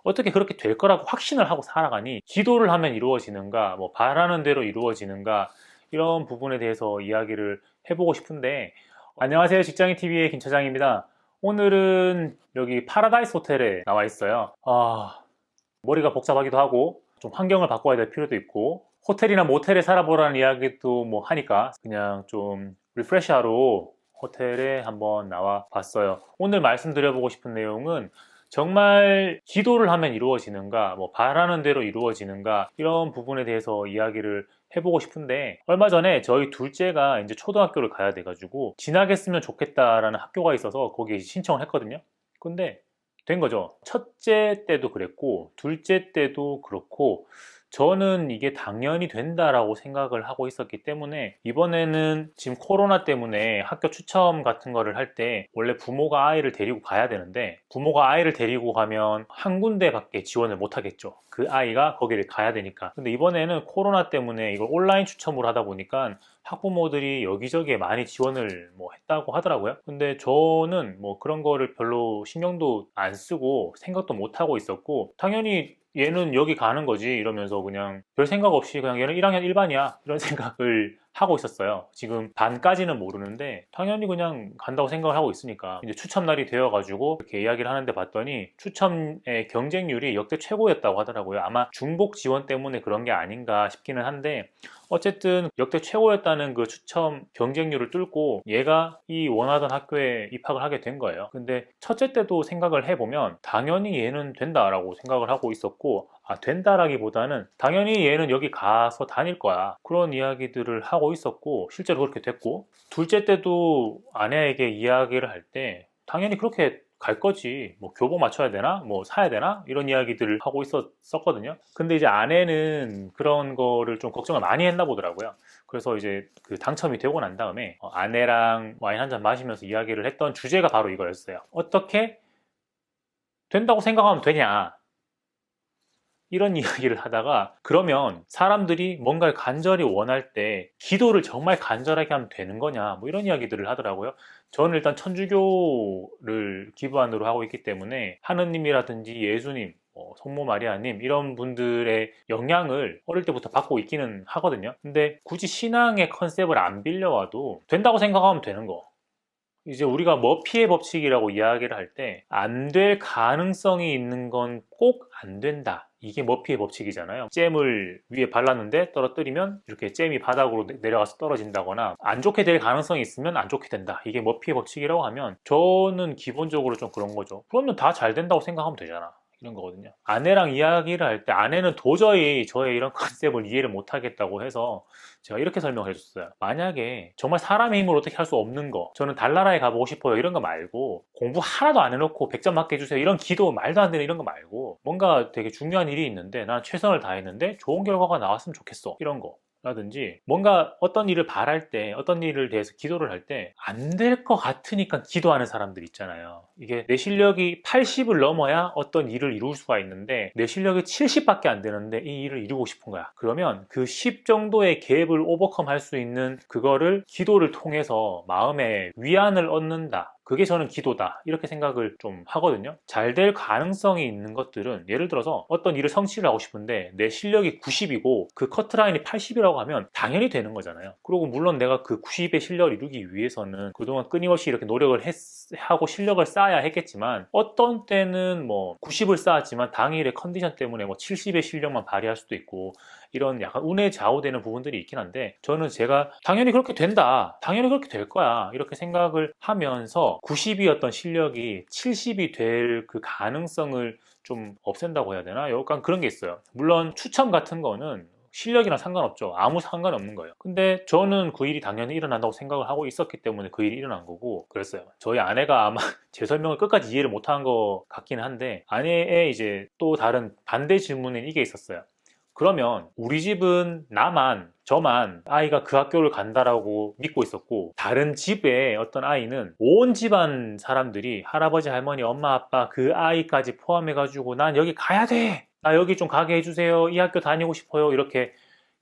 어떻게 그렇게 될 거라고 확신을 하고 살아가니? 기도를 하면 이루어지는가, 뭐 바라는 대로 이루어지는가, 이런 부분에 대해서 이야기를 해보고 싶은데. 안녕하세요, 직장인TV의 김 차장입니다. 오늘은 여기 파라다이스 호텔에 나와 있어요. 머리가 복잡하기도 하고 좀 환경을 바꿔야 될 필요도 있고, 호텔이나 모텔에 살아보라는 이야기도 뭐 하니까 그냥 좀 리프레시하러 호텔에 한번 나와 봤어요. 오늘 말씀드려보고 싶은 내용은 정말 기도를 하면 이루어지는가, 뭐 바라는 대로 이루어지는가, 이런 부분에 대해서 이야기를 해보고 싶은데, 얼마 전에 저희 둘째가 이제 초등학교를 가야 돼가지고 진학했으면 좋겠다라는 학교가 있어서 거기에 신청을 했거든요. 근데 된 거죠. 첫째 때도 그랬고 둘째 때도 그렇고, 저는 이게 당연히 된다라고 생각을 하고 있었기 때문에, 이번에는 지금 코로나 때문에 학교 추첨 같은 거를 할 때 원래 부모가 아이를 데리고 가야 되는데, 부모가 아이를 데리고 가면 한 군데밖에 지원을 못 하겠죠. 그 아이가 거기를 가야 되니까. 근데 이번에는 코로나 때문에 이걸 온라인 추첨으로 하다 보니까 학부모들이 여기저기에 많이 지원을 뭐 했다고 하더라고요. 근데 저는 뭐 그런 거를 별로 신경도 안 쓰고 생각도 못 하고 있었고, 당연히 얘는 여기 가는 거지 이러면서 그냥 별 생각 없이 그냥 얘는 1학년 1반이야 이런 생각을 하고 있었어요. 지금 반까지는 모르는데 당연히 그냥 간다고 생각을 하고 있으니까. 이제 추첨 날이 되어가지고 이렇게 이야기를 하는데 봤더니 추첨의 경쟁률이 역대 최고였다고 하더라고요. 아마 중복 지원 때문에 그런 게 아닌가 싶기는 한데, 어쨌든 역대 최고였다는 그 추첨 경쟁률을 뚫고 얘가 이 원하던 학교에 입학을 하게 된 거예요. 근데 첫째 때도 생각을 해보면 당연히 얘는 된다라고 생각을 하고 있었고, 된다라기보다는 당연히 얘는 여기 가서 다닐 거야, 그런 이야기들을 하고 있었고, 실제로 그렇게 됐고, 둘째 때도 아내에게 이야기를 할 때 당연히 그렇게 갈 거지, 뭐 교복 맞춰야 되나, 뭐 사야 되나, 이런 이야기들을 하고 있었거든요. 근데 이제 아내는 그런 거를 좀 걱정을 많이 했나 보더라고요. 그래서 이제 그 당첨이 되고 난 다음에 아내랑 와인 한 잔 마시면서 이야기를 했던 주제가 바로 이거였어요. 어떻게 된다고 생각하면 되냐, 이런 이야기를 하다가, 그러면 사람들이 뭔가를 간절히 원할 때 기도를 정말 간절하게 하면 되는 거냐, 뭐 이런 이야기들을 하더라고요. 저는 일단 천주교를 기반으로 하고 있기 때문에 하느님이라든지 예수님, 성모 마리아님, 이런 분들의 영향을 어릴 때부터 받고 있기는 하거든요. 근데 굳이 신앙의 컨셉을 안 빌려와도 된다고 생각하면 되는 거. 이제 우리가 머피의 법칙이라고 이야기를 할 때 안 될 가능성이 있는 건 꼭 안 된다, 이게 머피의 법칙이잖아요. 잼을 위에 발랐는데 떨어뜨리면 이렇게 잼이 바닥으로 내려가서 떨어진다거나, 안 좋게 될 가능성이 있으면 안 좋게 된다, 이게 머피의 법칙이라고 하면 저는 기본적으로 좀 그런 거죠. 그러면 다 잘 된다고 생각하면 되잖아, 이런 거거든요. 아내랑 이야기를 할 때 아내는 도저히 저의 이런 컨셉을 이해를 못 하겠다고 해서 제가 이렇게 설명해 줬어요. 만약에 정말 사람의 힘으로 어떻게 할 수 없는 거, 저는 달나라에 가보고 싶어요, 이런 거 말고, 공부 하나도 안 해놓고 100점 맞게 해주세요, 이런 기도 말도 안 되는 이런 거 말고, 뭔가 되게 중요한 일이 있는데 난 최선을 다했는데 좋은 결과가 나왔으면 좋겠어, 이런 거 라든지, 뭔가 어떤 일을 바랄 때, 어떤 일을 대해서 기도를 할 때 안 될 것 같으니까 기도하는 사람들 있잖아요. 이게 내 실력이 80을 넘어야 어떤 일을 이룰 수가 있는데 내 실력이 70밖에 안 되는데 이 일을 이루고 싶은 거야. 그러면 그 10 정도의 갭을 오버컴 할 수 있는 그거를 기도를 통해서 마음에 위안을 얻는다, 그게 저는 기도다, 이렇게 생각을 좀 하거든요. 잘 될 가능성이 있는 것들은, 예를 들어서 어떤 일을 성취를 하고 싶은데 내 실력이 90이고 그 커트라인이 80이라고 하면 당연히 되는 거잖아요. 그리고 물론 내가 그 90의 실력을 이루기 위해서는 그동안 끊임없이 이렇게 노력을 하고 실력을 쌓아야 했겠지만, 어떤 때는 뭐 90을 쌓았지만 당일의 컨디션 때문에 뭐 70의 실력만 발휘할 수도 있고, 이런 약간 운에 좌우되는 부분들이 있긴 한데, 저는 제가 당연히 그렇게 된다, 당연히 그렇게 될 거야, 이렇게 생각을 하면서 90이었던 실력이 70이 될 그 가능성을 좀 없앤다고 해야 되나? 약간 그런 게 있어요. 물론 추첨 같은 거는 실력이랑 상관없죠. 아무 상관없는 거예요. 근데 저는 그 일이 당연히 일어난다고 생각을 하고 있었기 때문에 그 일이 일어난 거고 그랬어요. 저희 아내가 아마 제 설명을 끝까지 이해를 못한 것 같기는 한데, 아내의 이제 또 다른 반대 질문은 이게 있었어요. 그러면 우리 집은 저만 아이가 그 학교를 간다라고 믿고 있었고, 다른 집에 어떤 아이는 온 집안 사람들이 할아버지, 할머니, 엄마, 아빠, 그 아이까지 포함해가지고 난 여기 가야 돼, 나 여기 좀 가게 해주세요, 이 학교 다니고 싶어요, 이렇게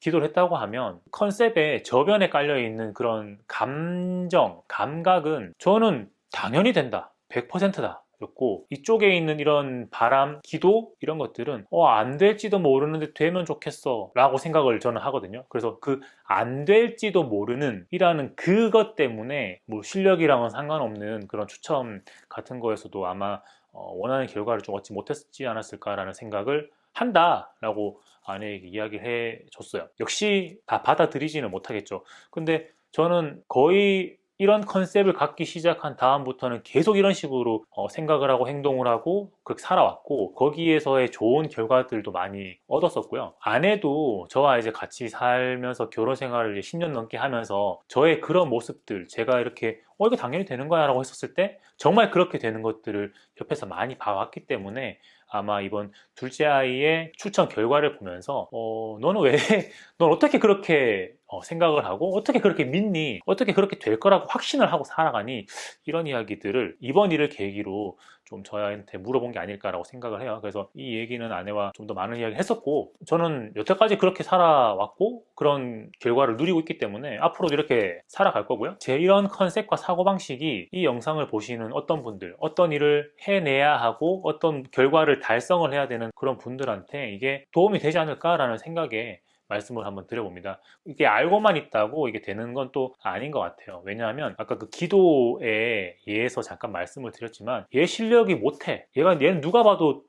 기도를 했다고 하면, 컨셉에 저변에 깔려있는 그런 감정, 감각은 저는 당연히 된다, 100%다, 였고, 이쪽에 있는 이런 바람, 기도 이런 것들은 안 될지도 모르는데 되면 좋겠어 라고 생각을 저는 하거든요. 그래서 그 안 될지도 모르는 이라는 그것 때문에 뭐 실력이랑은 상관없는 그런 추첨 같은 거에서도 아마 원하는 결과를 좀 얻지 못했지 않았을까라는 생각을 한다라고 아내에게 이야기를 해줬어요. 역시 다 받아들이지는 못하겠죠. 근데 저는 거의 이런 컨셉을 갖기 시작한 다음부터는 계속 이런 식으로 생각을 하고 행동을 하고 그렇게 살아왔고, 거기에서의 좋은 결과들도 많이 얻었었고요. 아내도 저와 이제 같이 살면서 결혼 생활을 10년 넘게 하면서 저의 그런 모습들, 제가 이렇게 이거 당연히 되는 거야 라고 했었을 때 정말 그렇게 되는 것들을 옆에서 많이 봐왔기 때문에 아마 이번 둘째 아이의 추천 결과를 보면서 너는 왜, 넌 어떻게 그렇게 생각을 하고 어떻게 그렇게 믿니? 어떻게 그렇게 될 거라고 확신을 하고 살아가니? 이런 이야기들을 이번 일을 계기로 좀 저한테 물어본 게 아닐까라고 생각을 해요. 그래서 이 얘기는 아내와 좀 더 많은 이야기를 했었고, 저는 여태까지 그렇게 살아왔고 그런 결과를 누리고 있기 때문에 앞으로도 이렇게 살아갈 거고요. 제 이런 컨셉과 사고방식이 이 영상을 보시는 어떤 분들, 어떤 일을 해내야 하고 어떤 결과를 달성을 해야 되는 그런 분들한테 이게 도움이 되지 않을까라는 생각에 말씀을 한번 드려봅니다. 이게 알고만 있다고 이게 되는 건 또 아닌 것 같아요. 왜냐하면 아까 그 기도에 예에서 잠깐 말씀을 드렸지만, 얘 실력이 못해. 얘는 누가 봐도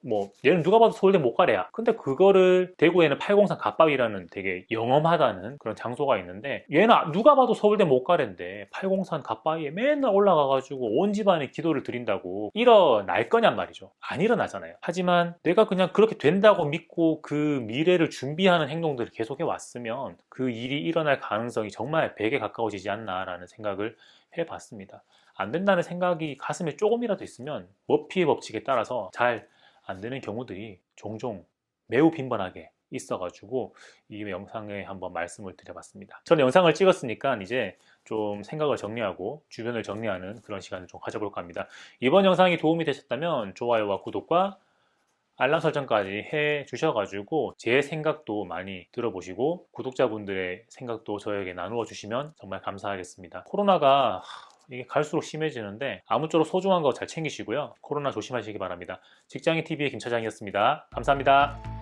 서울대 못 가래야. 근데 그거를 대구에는 803 갓바위라는 되게 영험하다는 그런 장소가 있는데, 얘는 누가 봐도 서울대 못 가랜데 803 갓바위에 맨날 올라가가지고 온 집안에 기도를 드린다고 일어날 거냔 말이죠. 안 일어나잖아요. 하지만 내가 그냥 그렇게 된다고 믿고 그 미래를 준비하는 행동들을 계속해 왔으면 그 일이 일어날 가능성이 정말 100에 가까워지지 않나라는 생각을 해봤습니다. 안 된다는 생각이 가슴에 조금이라도 있으면 머피의 법칙에 따라서 잘 안 되는 경우들이 종종 매우 빈번하게 있어가지고 이 영상에 한번 말씀을 드려봤습니다. 저는 영상을 찍었으니까 이제 좀 생각을 정리하고 주변을 정리하는 그런 시간을 좀 가져볼까 합니다. 이번 영상이 도움이 되셨다면 좋아요와 구독과 알람 설정까지 해 주셔가지고 제 생각도 많이 들어보시고 구독자분들의 생각도 저에게 나누어 주시면 정말 감사하겠습니다. 코로나가 이게 갈수록 심해지는데 아무쪼록 소중한 거 잘 챙기시고요. 코로나 조심하시기 바랍니다. 직장인TV의 김 차장이었습니다. 감사합니다.